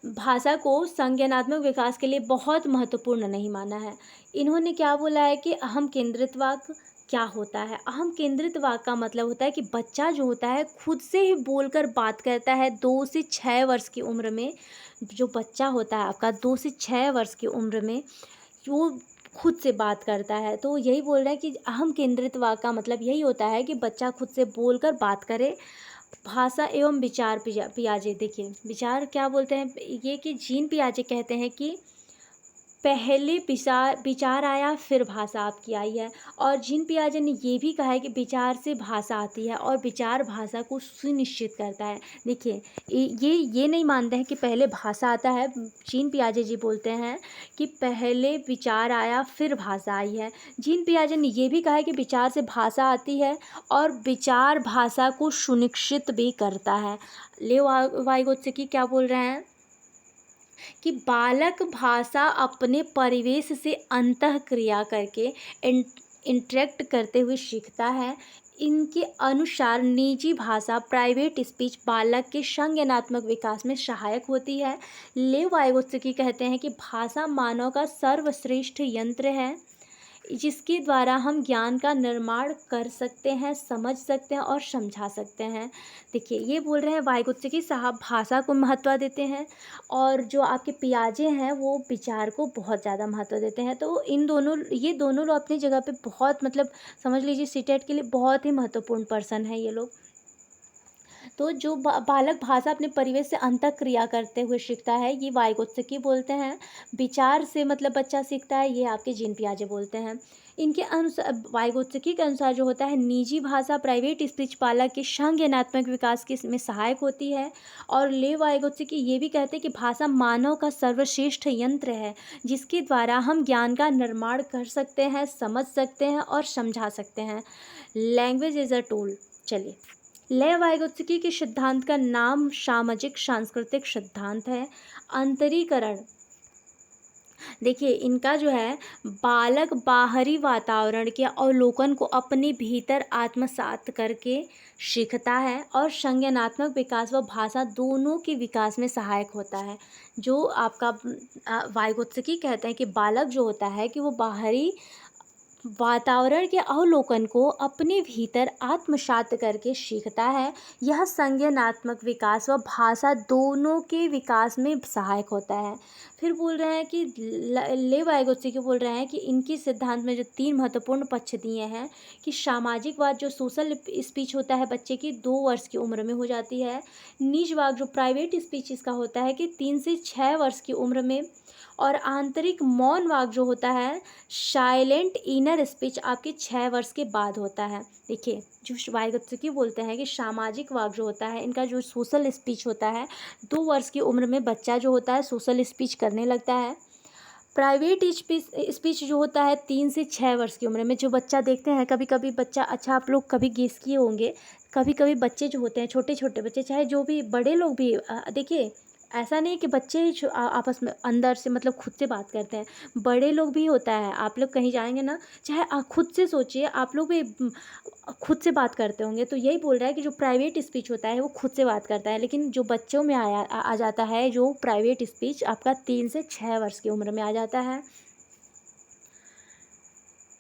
भाषा को संज्ञानात्मक विकास के लिए बहुत महत्वपूर्ण नहीं माना है। इन्होंने क्या बोला है कि अहम केंद्रितवाद क्या होता है। अहम केंद्रितवाद का मतलब होता है कि बच्चा जो होता है खुद से ही बोलकर बात करता है। 2 से 6 वर्ष की उम्र में जो बच्चा होता है आपका 2 से 6 वर्ष की उम्र में वो खुद से बात करता है। तो यही बोल रहे हैं कि अहम केंद्रितवाद का मतलब यही होता है कि बच्चा खुद से बोलकर बात करे। भाषा एवं विचार पियाजे, देखिए विचार क्या बोलते हैं ये, कि जीन पियाजे कहते हैं कि पहले विचार विचार आया फिर भाषा आपकी आई है। और जीन पियाजे ने ये भी कहा है कि विचार से भाषा आती है और विचार भाषा को सुनिश्चित करता है। देखिए, ये नहीं मानते हैं कि पहले भाषा आता है। जीन पियाजे जी बोलते हैं कि पहले विचार आया फिर भाषा आई है। जीन पियाजे ने ये भी कहा है कि विचार से भाषा आती है और विचार भाषा को सुनिश्चित भी करता है। लेओ वाइगोत्स्की क्या बोल रहे हैं कि बालक भाषा अपने परिवेश से अंतःक्रिया करके इंटरेक्ट करते हुए सीखता है। इनके अनुसार निजी भाषा प्राइवेट स्पीच बालक के संज्ञानात्मक विकास में सहायक होती है। लेव वाइगोत्स्की कहते हैं कि भाषा मानव का सर्वश्रेष्ठ यंत्र है जिसके द्वारा हम ज्ञान का निर्माण कर सकते हैं, समझ सकते हैं और समझा सकते हैं। देखिए, ये बोल रहे हैं वाइगोत्स्की साहब भाषा को महत्व देते हैं और जो आपके पियाजे हैं वो विचार को बहुत ज़्यादा महत्व देते हैं। तो ये दोनों लोग अपनी जगह पे बहुत मतलब समझ लीजिए सीटेट के लिए बहुत ही महत्वपूर्ण पर्सन है ये लोग। तो जो बालक भाषा अपने परिवेश से अंतःक्रिया करते हुए सीखता है, ये वाइगोत्स्की बोलते हैं। विचार से मतलब बच्चा सीखता है, ये आपके जीन पियाजे बोलते हैं। इनके अनुसार वाइगोत्स्की के अनुसार जो होता है निजी भाषा प्राइवेट स्पीच बालक के संज्ञानात्मक विकास के में सहायक होती है। और ले वाइगोत्स्की ये भी कहते हैं कि भाषा मानव का सर्वश्रेष्ठ यंत्र है जिसके द्वारा हम ज्ञान का निर्माण कर सकते हैं, समझ सकते हैं और समझा सकते हैं। Language is a tool. चलिए, ले वाइगोत्स्की के सिद्धांत का नाम सामाजिक सांस्कृतिक सिद्धांत है। अंतरीकरण, देखिए इनका जो है बालक बाहरी वातावरण के अवलोकन को अपने भीतर आत्मसात करके सीखता है और संज्ञानात्मक विकास व भाषा दोनों के विकास में सहायक होता है। जो आपका वाइगोत्स्की कहते हैं कि बालक जो होता है कि वो बाहरी वातावरण के अवलोकन को अपने भीतर आत्मसात करके सीखता है। यह संज्ञानात्मक विकास व भाषा दोनों के विकास में सहायक होता है। फिर बोल रहे हैं कि ले वाइगोत्स्की बोल रहे हैं कि इनकी सिद्धांत में जो 3 महत्वपूर्ण पक्ष दिए हैं कि सामाजिकवाद जो सोशल स्पीच होता है बच्चे की 2 वर्ष की उम्र में हो जाती है। निजवाद जो प्राइवेट स्पीच इसका होता है कि 3 से 6 वर्ष की उम्र में। और आंतरिक मौन वाक जो होता है साइलेंट इनर स्पीच आपके 6 वर्ष के बाद होता है। देखिए, जो वाइगोत्स्की बोलते हैं कि सामाजिक वाक जो होता है इनका जो सोशल स्पीच होता है 2 वर्ष की उम्र में बच्चा जो होता है सोशल स्पीच करने लगता है। प्राइवेट स्पीच जो होता है 3 से 6 वर्ष की उम्र में। जो बच्चा देखते हैं कभी कभी बच्चा, अच्छा आप लोग कभी गेस किए होंगे, कभी कभी बच्चे जो होते हैं छोटे छोटे बच्चे, चाहे जो भी बड़े लोग भी देखिए ऐसा नहीं कि बच्चे ही आपस में अंदर से मतलब खुद से बात करते हैं, बड़े लोग भी होता है। आप लोग कहीं जाएंगे ना, चाहे खुद से सोचिए, आप लोग भी खुद से बात करते होंगे। तो यही बोल रहा है कि जो प्राइवेट स्पीच होता है वो खुद से बात करता है, लेकिन जो बच्चों में आ जाता है जो प्राइवेट स्पीच आपका 3 से 6 वर्ष की उम्र में आ जाता है।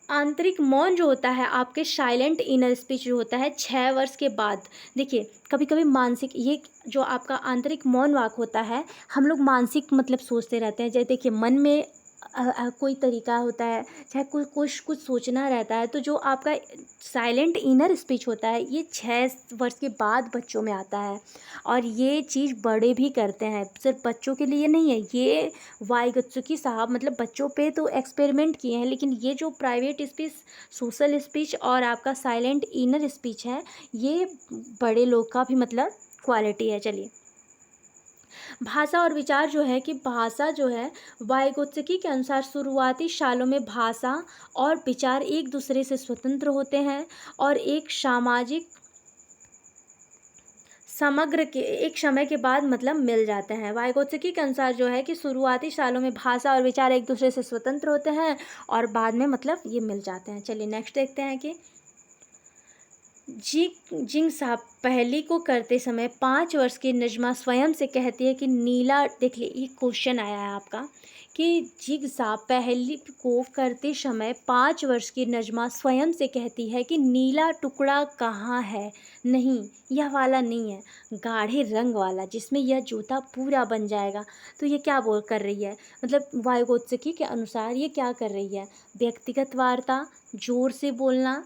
आंतरिक मौन जो होता है आपके साइलेंट इनर स्पीच जो होता है 6 वर्ष के बाद। देखिए, कभी कभी मानसिक, ये जो आपका आंतरिक मौन वाक होता है हम लोग मानसिक मतलब सोचते रहते हैं। जैसे देखिए मन में कोई तरीका होता है, चाहे कुछ कुछ सोचना रहता है, तो जो आपका साइलेंट इनर स्पीच होता है ये 6 वर्ष के बाद बच्चों में आता है। और ये चीज़ बड़े भी करते हैं, सिर्फ बच्चों के लिए नहीं है। ये वाइगत्सुकी साहब मतलब बच्चों पे तो एक्सपेरिमेंट किए हैं, लेकिन ये जो प्राइवेट स्पीच, सोशल स्पीच और आपका साइलेंट इनर स्पीच है, ये बड़े लोग का भी मतलब क्वालिटी है। चलिए, भाषा और विचार जो है कि भाषा जो है वाइगोत्स्की के अनुसार शुरुआती सालों में भाषा और विचार एक दूसरे से स्वतंत्र होते हैं और एक सामाजिक समग्र के एक समय के बाद मतलब मिल जाते हैं। वाइगोत्स्की के अनुसार जो है कि शुरुआती सालों में भाषा और विचार एक दूसरे से स्वतंत्र होते हैं और बाद में मतलब ये मिल जाते हैं। चलिए नेक्स्ट देखते हैं कि जिंग साहब पहली को करते समय 5 वर्ष की नजमा स्वयं से कहती है कि नीला, देख लिए ये क्वेश्चन आया है आपका कि जिग साहब पहली को करते समय 5 वर्ष की नजमा स्वयं से कहती है कि नीला टुकड़ा कहाँ है। नहीं, यह वाला नहीं है, गाढ़े रंग वाला जिसमें यह जूता पूरा बन जाएगा। तो ये क्या बोल कर रही है, मतलब वाइगोत्स्की के अनुसार ये क्या कर रही है, व्यक्तिगत वार्ता, जोर से बोलना,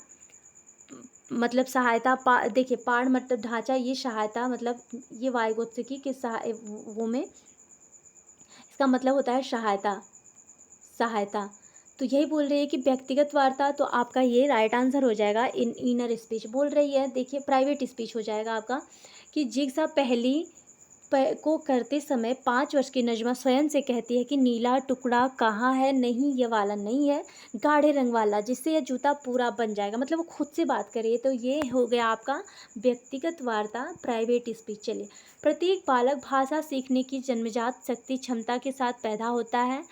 मतलब सहायता देखिए पाठ मतलब ढांचा, ये सहायता मतलब ये वाइगोत्स्की के वो में इसका मतलब होता है सहायता, सहायता। तो यही बोल रही है कि व्यक्तिगत वार्ता, तो आपका ये राइट आंसर हो जाएगा। इनर स्पीच बोल रही है, देखिए प्राइवेट स्पीच हो जाएगा आपका कि जिग्सा पहली को करते समय 5 वर्ष की नजमा स्वयं से कहती है कि नीला टुकड़ा कहाँ है। नहीं, ये वाला नहीं है, गाढ़े रंग वाला जिससे यह जूता पूरा बन जाएगा, मतलब वो खुद से बात करिए। तो ये हो गया आपका व्यक्तिगत वार्ता, प्राइवेट स्पीच। चलिए, प्रत्येक बालक भाषा सीखने की जन्मजात शक्ति क्षमता के साथ पैदा होता है।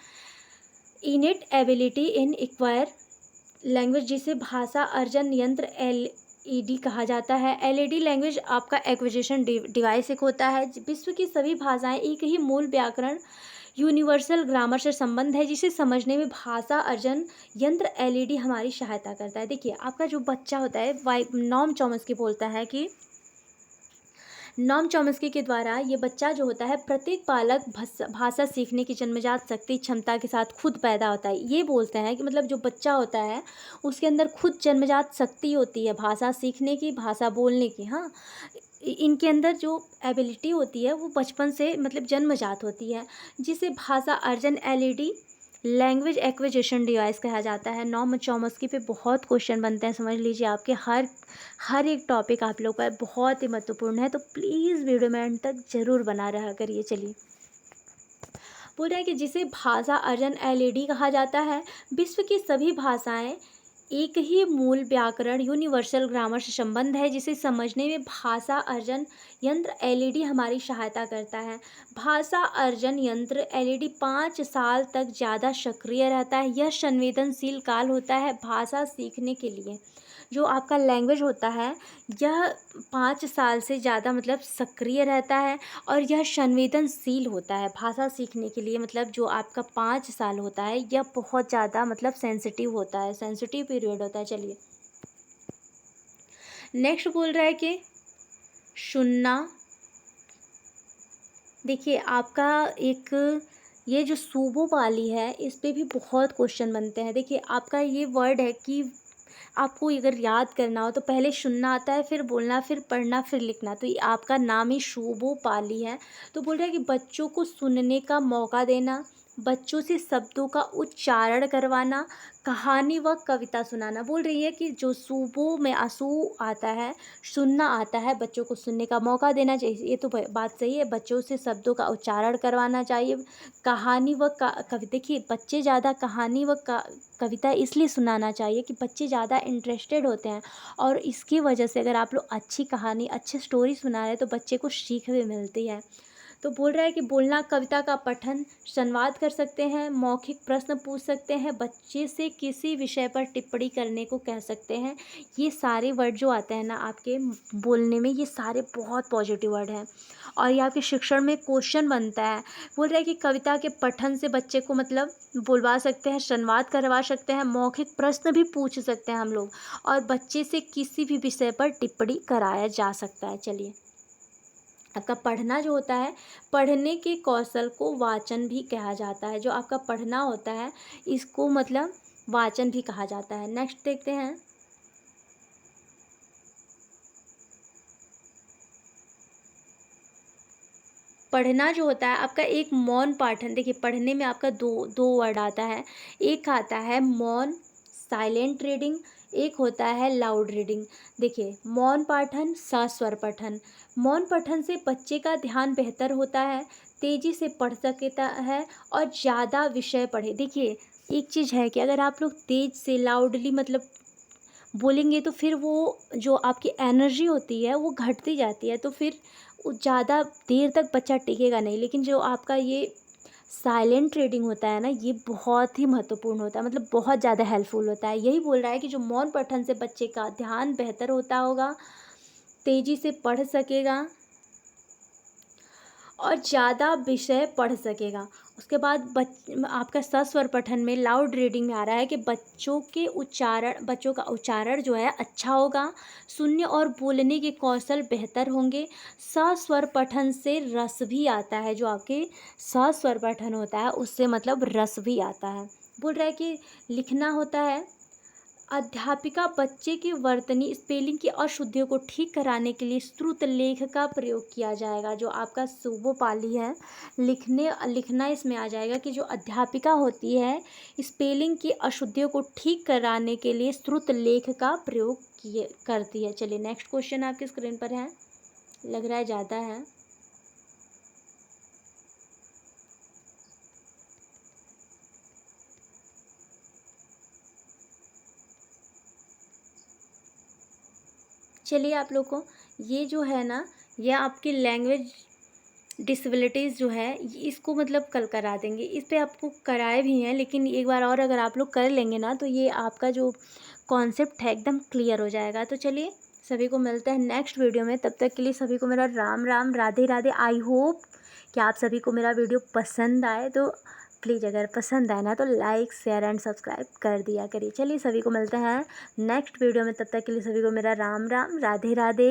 इनेट एबिलिटी इन एक्वायर लैंग्वेज, जिसे भाषा अर्जन यंत्र एलईडी कहा जाता है। एलईडी लैंग्वेज आपका एक्विजिशन डिवाइस एक होता है। विश्व की सभी भाषाएं एक ही मूल व्याकरण यूनिवर्सल ग्रामर से संबंध है, जिसे समझने में भाषा अर्जन यंत्र एलईडी हमारी सहायता करता है। देखिए, आपका जो बच्चा होता है, नॉम चॉम्स्की बोलता है कि नॉम चॉम्स्की के द्वारा ये बच्चा जो होता है, प्रत्येक बालक भाषा सीखने की जन्मजात शक्ति क्षमता के साथ खुद पैदा होता है। ये बोलते हैं कि मतलब जो बच्चा होता है उसके अंदर खुद जन्मजात शक्ति होती है भाषा सीखने की, भाषा बोलने की। हाँ, इनके अंदर जो एबिलिटी होती है वो बचपन से मतलब जन्मजात होती है, जिसे भाषा अर्जन एलईडी लैंग्वेज एक्विजिशन डिवाइस कहा जाता है। नॉम चॉम्स्की पे बहुत क्वेश्चन बनते हैं, समझ लीजिए। आपके हर एक टॉपिक आप लोग का बहुत ही महत्वपूर्ण है, तो प्लीज़ वीडियो में एंड तक ज़रूर बना रहा करिए। चलिए, बोल रहे हैं कि जिसे भाषा अर्जन एलईडी कहा जाता है। विश्व की सभी भाषाएं एक ही मूल व्याकरण यूनिवर्सल ग्रामर से संबंध है, जिसे समझने में भाषा अर्जन यंत्र एलईडी हमारी सहायता करता है। भाषा अर्जन यंत्र एलईडी 5 साल तक ज़्यादा सक्रिय रहता है। यह संवेदनशील काल होता है भाषा सीखने के लिए। जो आपका लैंग्वेज होता है यह 5 साल से ज़्यादा मतलब सक्रिय रहता है और यह संवेदनशील होता है भाषा सीखने के लिए। मतलब जो आपका 5 साल होता है यह बहुत ज़्यादा मतलब सेंसिटिव होता है, सेंसिटिव पीरियड होता है। चलिए, नेक्स्ट बोल रहा है कि सुनना। देखिए, आपका एक ये जो सूबो पाली है इस पे भी बहुत क्वेश्चन बनते हैं। देखिए, आपका ये वर्ड है कि आपको अगर याद करना हो तो पहले सुनना आता है, फिर बोलना, फिर पढ़ना, फिर लिखना। तो ये आपका नाम ही शोभो पाली है। तो बोल रहा है कि बच्चों को सुनने का मौका देना, बच्चों से शब्दों का उच्चारण करवाना, कहानी व कविता सुनाना। बोल रही है कि जो सूबो में आंसू आता है, सुनना आता है, बच्चों को सुनने का मौका देना चाहिए। ये तो बात सही है, बच्चों से शब्दों का उच्चारण करवाना चाहिए। कहानी व कविता, देखिए बच्चे ज़्यादा कहानी व कविता इसलिए सुनाना चाहिए कि बच्चे ज़्यादा इंटरेस्टेड होते हैं, और इसकी वजह से अगर आप लोग अच्छी कहानी, अच्छी स्टोरी सुना रहे हैं तो बच्चे को सीख भी मिलती है। तो बोल रहा है कि बोलना, कविता का पठन, संवाद कर सकते हैं, मौखिक प्रश्न पूछ सकते हैं, बच्चे से किसी विषय पर टिप्पणी करने को कह सकते हैं। ये सारे वर्ड जो आते हैं ना आपके बोलने में, ये सारे बहुत पॉजिटिव वर्ड हैं और ये आपके शिक्षण में क्वेश्चन बनता है। बोल रहा है कि कविता के पठन से बच्चे को मतलब बुलवा सकते हैं, संवाद करवा सकते हैं, मौखिक प्रश्न भी पूछ सकते हैं हम लोग, और बच्चे से किसी भी विषय पर टिप्पणी कराया जा सकता है। चलिए, आपका पढ़ना जो होता है, पढ़ने के कौशल को वाचन भी कहा जाता है। जो आपका पढ़ना होता है इसको मतलब वाचन भी कहा जाता है। नेक्स्ट देखते हैं। पढ़ना जो होता है आपका एक मौन पाठन, देखिए पढ़ने में आपका दो दो वर्ड आता है। एक आता है मौन साइलेंट रीडिंग, एक होता है लाउड रीडिंग। देखिए मौन पाठन, सस्वर पठन। मौन पठन से बच्चे का ध्यान बेहतर होता है, तेजी से पढ़ सकता है और ज़्यादा विषय पढ़े। देखिए एक चीज़ है कि अगर आप लोग तेज से लाउडली मतलब बोलेंगे तो फिर वो जो आपकी एनर्जी होती है वो घटती जाती है, तो फिर वो ज़्यादा देर तक बच्चा टिकेगा नहीं। लेकिन जो आपका ये साइलेंट रीडिंग होता है ना, ये बहुत ही महत्वपूर्ण होता है, मतलब बहुत ज़्यादा हेल्पफुल होता है। यही बोल रहा है कि जो मौन पठन से बच्चे का ध्यान बेहतर होता होगा, तेज़ी से पढ़ सकेगा और ज़्यादा विषय पढ़ सकेगा। उसके बाद आपका सस्वर पठन में लाउड रीडिंग में आ रहा है कि बच्चों का उच्चारण जो है अच्छा होगा, सुनने और बोलने के कौशल बेहतर होंगे। सस्वर पठन से रस भी आता है, जो आपके सस्वर पठन होता है उससे मतलब रस भी आता है। बोल रहा है कि लिखना होता है, अध्यापिका बच्चे की वर्तनी स्पेलिंग की अशुद्धियों को ठीक कराने के लिए श्रुत लेख का प्रयोग किया जाएगा। जो आपका सुबोपाली है, लिखना इसमें आ जाएगा कि जो अध्यापिका होती है स्पेलिंग की अशुद्धियों को ठीक कराने के लिए श्रुत लेख का प्रयोग किए करती है। चलिए नेक्स्ट क्वेश्चन आपकी स्क्रीन पर है, लग रहा है ज़्यादा है। चलिए आप लोग को ये जो है ना, ये आपकी लैंग्वेज डिसेबिलिटीज़ जो है इसको मतलब कल करा देंगे। इस पे आपको कराए भी हैं, लेकिन एक बार और अगर आप लोग कर लेंगे ना तो ये आपका जो कॉन्सेप्ट है एकदम क्लियर हो जाएगा। तो चलिए सभी को मिलते हैं नेक्स्ट वीडियो में, तब तक के लिए सभी को मेरा राम राम, राधे राधे। आई होप कि आप सभी को मेरा वीडियो पसंद आए, तो प्लीज़ अगर पसंद आए ना तो लाइक शेयर एंड सब्सक्राइब कर दिया करिए। चलिए सभी को मिलते हैं नेक्स्ट वीडियो में, तब तक के लिए सभी को मेरा राम राम, राधे राधे।